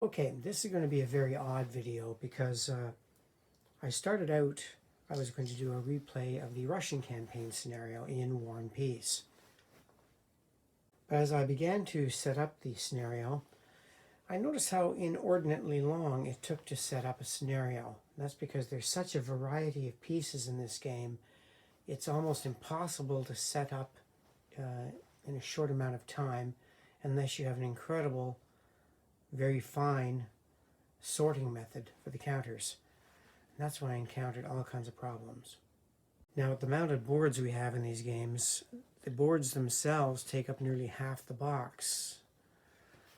Okay, this is going to be a very odd video because I started out, I was going to do a replay of the Russian campaign scenario in War and Peace. But as I began to set up the scenario, I noticed how inordinately long it took to set up a scenario. And that's because there's such a variety of pieces in this game, it's almost impossible to set up in a short amount of time unless you have an incredible, very fine sorting method for the counters. And that's when I encountered all kinds of problems. Now, with the mounted boards we have in these games, the boards themselves take up nearly half the box.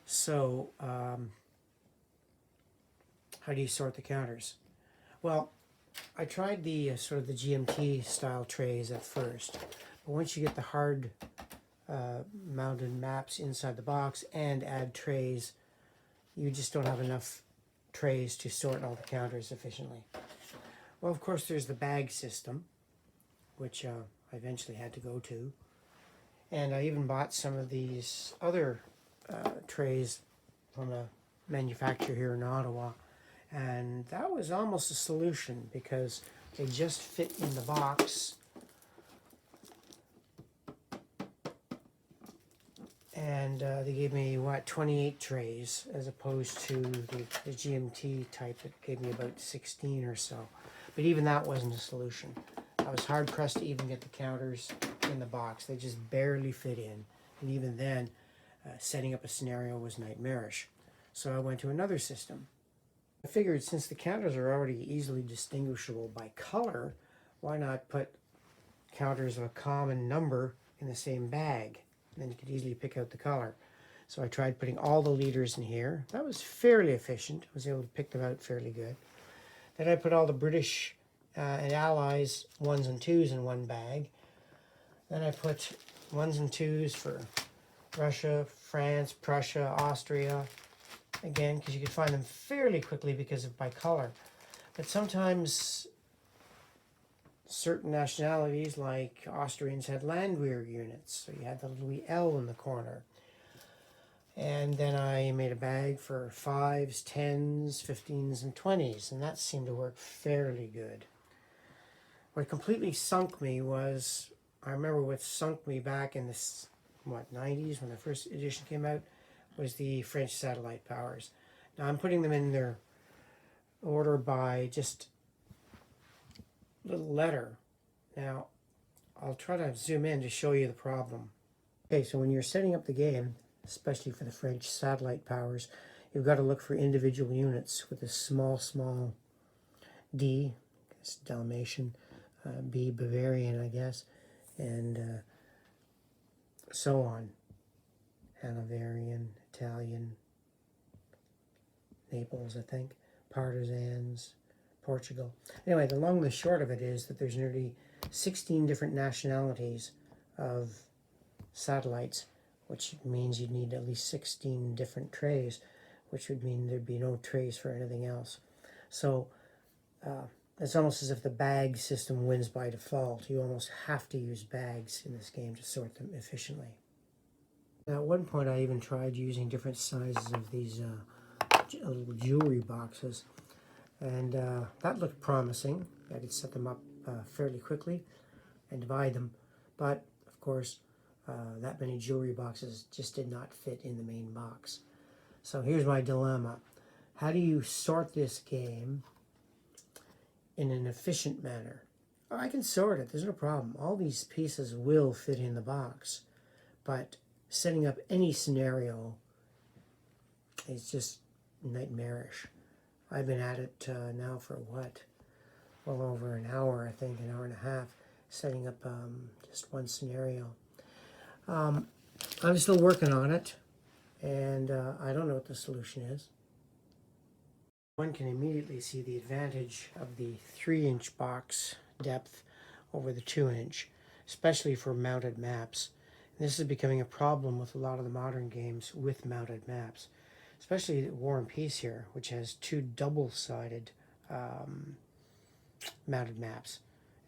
So, how do you sort the counters? Well, I tried the sort of the GMT style trays at first, but once you get the hard mounted maps inside the box and add trays, you just don't have enough trays to sort all the counters efficiently. Well, of course, there's the bag system, which I eventually had to go to. And I even bought some of these other trays from a manufacturer here in Ottawa. And that was almost a solution because they just fit in the box. And they gave me, 28 trays as opposed to the GMT type that gave me about 16 or so. But even that wasn't a solution. I was hard pressed to even get the counters in the box. They just barely fit in. And even then, setting up a scenario was nightmarish. So I went to another system. I figured since the counters are already easily distinguishable by color, why not put counters of a common number in the same bag? And then you could easily pick out the color. So I tried putting all the leaders in here. That was fairly efficient. I was able to pick them out fairly good. Then I put all the British and Allies 1s and 2s in one bag. Then I put 1s and 2s for Russia, France, Prussia, Austria. Again, because you could find them fairly quickly because of by color. But sometimes certain nationalities, like Austrians, had Landwehr units. So you had the Louis L in the corner. And then I made a bag for 5s, 10s, 15s, and 20s. And that seemed to work fairly good. What completely sunk me was, I remember what sunk me back in the 90s when the first edition came out, was the French satellite powers. Now I'm putting them in their order by just little letter. Now I'll try to zoom in to show you the problem. Okay, so when you're setting up the game, especially for the French satellite powers, you've got to look for individual units with a small D, it's Dalmatian, B, Bavarian, I guess, and so on. Hanoverian, Italian, Naples, I think, Partisans, Portugal. Anyway, the long and the short of it is that there's nearly 16 different nationalities of satellites, which means you'd need at least 16 different trays, which would mean there'd be no trays for anything else. So it's almost as if the bag system wins by default. You almost have to use bags in this game to sort them efficiently. Now, at one point, I even tried using different sizes of these little jewelry boxes, and that looked promising. I could set them up fairly quickly and divide them, but of course, that many jewelry boxes just did not fit in the main box. So here's my dilemma. How do you sort this game in an efficient manner? Oh, I can sort it, there's no problem. All these pieces will fit in the box, but setting up any scenario is just nightmarish. I've been at it now for well over an hour, I think, an hour and a half, setting up just one scenario. I'm still working on it, and I don't know what the solution is. One can immediately see the advantage of the 3-inch box depth over the 2-inch, especially for mounted maps. This is becoming a problem with a lot of the modern games with mounted maps, especially War and Peace here, which has 2 double-sided mounted maps,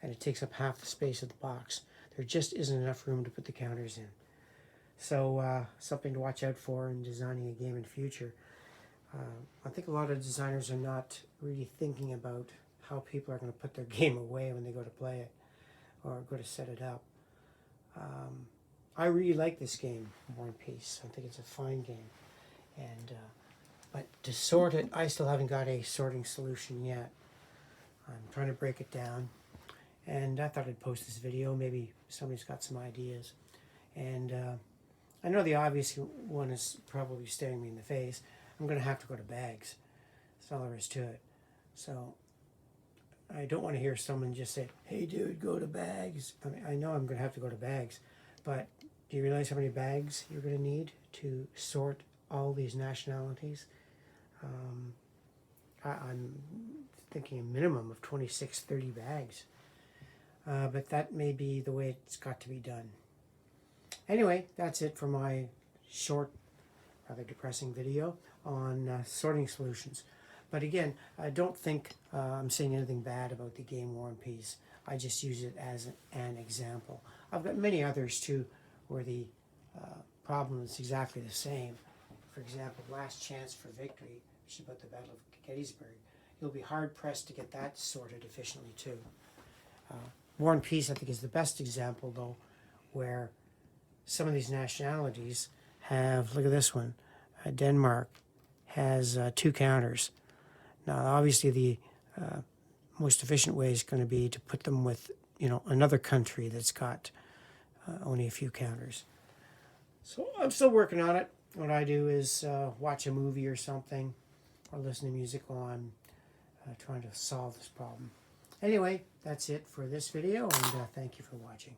and it takes up half the space of the box. There just isn't enough room to put the counters in. So something to watch out for in designing a game in the future. I think a lot of designers are not really thinking about how people are going to put their game away when they go to play it or go to set it up. I really like this game, War and Peace. I think it's a fine game. And but to sort it, I still haven't got a sorting solution yet. I'm trying to break it down. And I thought I'd post this video. Maybe somebody's got some ideas. And I know the obvious one is probably staring me in the face. I'm going to have to go to bags. That's all there is to it. So I don't want to hear someone just say, hey dude, go to bags. I mean, I know I'm going to have to go to bags, but do you realize how many bags you're going to need to sort all these nationalities? I'm thinking a minimum of 26, 30 bags. But that may be the way it's got to be done. Anyway, that's it for my short, rather depressing video on sorting solutions. But again, I don't think I'm saying anything bad about the game War and Peace. I just use it as an example. I've got many others too where the problem is exactly the same. For example, Last Chance for Victory, which is about the Battle of Gettysburg. You'll be hard-pressed to get that sorted efficiently too. War and Peace, I think, is the best example, though, where some of these nationalities have, look at this one, Denmark has 2 counters. Now, obviously, the most efficient way is going to be to put them with, another country that's got only a few counters. So I'm still working on it. What I do is watch a movie or something, or listen to music while I'm trying to solve this problem. Anyway, that's it for this video, and thank you for watching.